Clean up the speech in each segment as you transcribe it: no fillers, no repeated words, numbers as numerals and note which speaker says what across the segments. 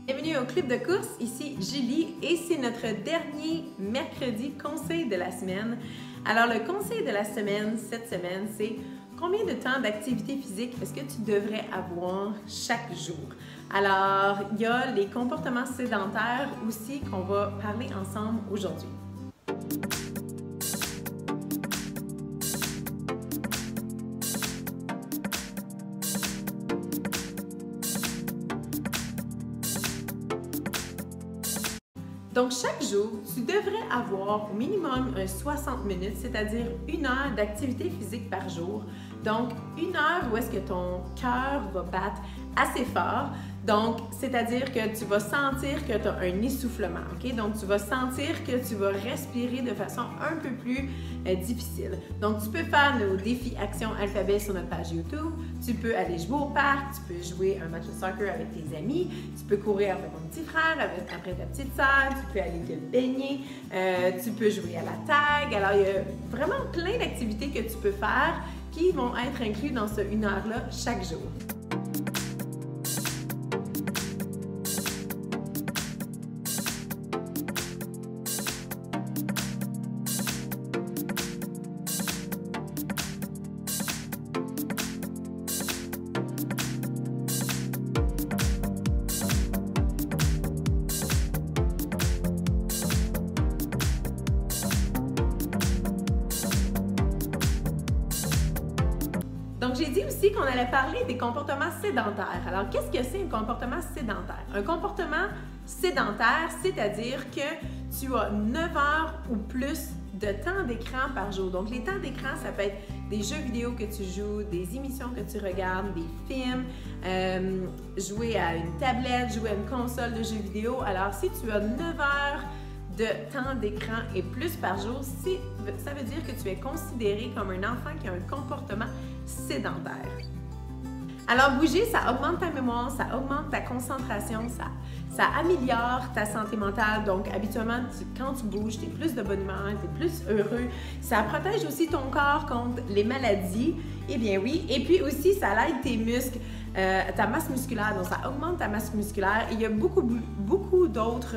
Speaker 1: Bienvenue au Club de course, ici Julie et c'est notre dernier mercredi conseil de la semaine. Alors le conseil de la semaine, cette semaine, c'est combien de temps d'activité physique est-ce que tu devrais avoir chaque jour? Alors, il y a les comportements sédentaires aussi qu'on va parler ensemble aujourd'hui. Donc, chaque jour, tu devrais avoir au minimum 60 minutes, c'est-à-dire 1 heure d'activité physique par jour. Donc, 1 heure où est-ce que ton cœur va battre assez fort. Donc, c'est-à-dire que tu vas sentir que tu as un essoufflement, OK? Donc, tu vas sentir que tu vas respirer de façon un peu plus difficile. Donc, tu peux faire nos défis Action Alphabet sur notre page YouTube. Tu peux aller jouer au parc, tu peux jouer un match de soccer avec tes amis, tu peux courir avec ton petit frère, après ta petite sœur, tu peux aller te baigner, tu peux jouer à la tag. Alors, il y a vraiment plein d'activités que tu peux faire qui vont être inclus dans ce 1 heure-là chaque jour. Donc, j'ai dit aussi qu'on allait parler des comportements sédentaires. Alors, qu'est-ce que c'est un comportement sédentaire? Un comportement sédentaire, c'est-à-dire que tu as 9 heures ou plus de temps d'écran par jour. Donc, les temps d'écran, ça peut être des jeux vidéo que tu joues, des émissions que tu regardes, des films, jouer à une tablette, jouer à une console de jeux vidéo. Alors, si tu as 9 heures de temps d'écran et plus par jour, ça veut dire que tu es considéré comme un enfant qui a un comportement sédentaire. Alors, bouger, ça augmente ta mémoire, ça augmente ta concentration, ça améliore ta santé mentale. Donc, habituellement, quand tu bouges, tu es plus de bonne humeur, tu es plus heureux. Ça protège aussi ton corps contre les maladies. Eh bien oui. Et puis aussi, ça aide tes muscles, ta masse musculaire. Donc, ça augmente ta masse musculaire. Et il y a beaucoup d'autres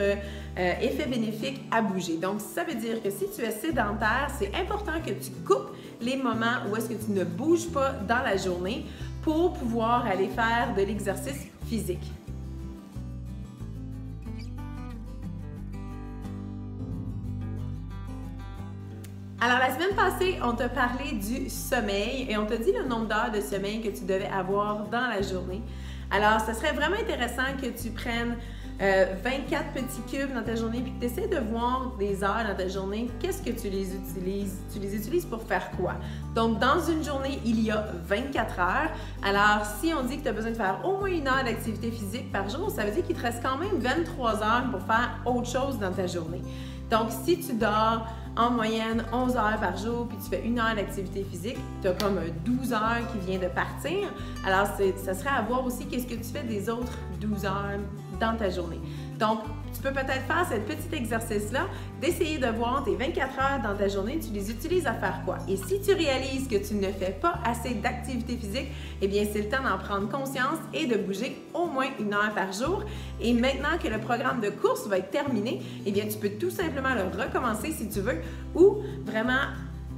Speaker 1: effets bénéfiques à bouger. Donc, ça veut dire que si tu es sédentaire, c'est important que tu coupes les moments où est-ce que tu ne bouges pas dans la journée pour pouvoir aller faire de l'exercice physique. Alors, la semaine passée, on t'a parlé du sommeil et on t'a dit le nombre d'heures de sommeil que tu devais avoir dans la journée. Alors, ce serait vraiment intéressant que tu prennes 24 petits cubes dans ta journée puis que tu essaies de voir des heures dans ta journée. Qu'est-ce que tu les utilises? Tu les utilises pour faire quoi? Donc, dans une journée, il y a 24 heures. Alors, si on dit que tu as besoin de faire au moins 1 heure d'activité physique par jour, ça veut dire qu'il te reste quand même 23 heures pour faire autre chose dans ta journée. Donc, si tu dors en moyenne 11 heures par jour, puis tu fais 1 heure d'activité physique, tu as comme 12 heures qui vient de partir. Alors, ça serait à voir aussi qu'est-ce que tu fais des autres 12 heures dans ta journée. Donc, tu peux peut-être faire ce petit exercice-là, d'essayer de voir tes 24 heures dans ta journée, tu les utilises à faire quoi? Et si tu réalises que tu ne fais pas assez d'activité physique, eh bien, c'est le temps d'en prendre conscience et de bouger au moins 1 heure par jour. Et maintenant que le programme de course va être terminé, eh bien, tu peux tout simplement le recommencer si tu veux ou vraiment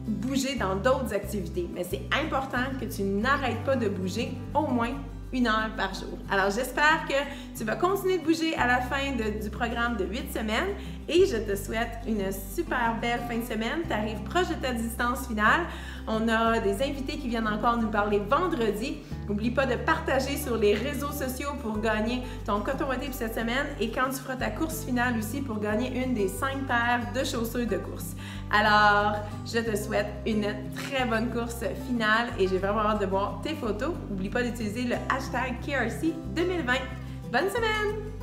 Speaker 1: bouger dans d'autres activités. Mais c'est important que tu n'arrêtes pas de bouger au moins 1 heure par jour. Alors, j'espère que tu vas continuer de bouger à la fin du programme de 8 semaines et je te souhaite une super belle fin de semaine. Tu arrives proche de ta distance finale. On a des invités qui viennent encore nous parler vendredi. N'oublie pas de partager sur les réseaux sociaux pour gagner ton coton ouaté pour cette semaine et quand tu feras ta course finale aussi pour gagner une des 5 paires de chaussures de course. Alors, je te souhaite une très bonne course finale et j'ai vraiment hâte de voir tes photos. N'oublie pas d'utiliser le hashtag KRC 2020. Bonne semaine!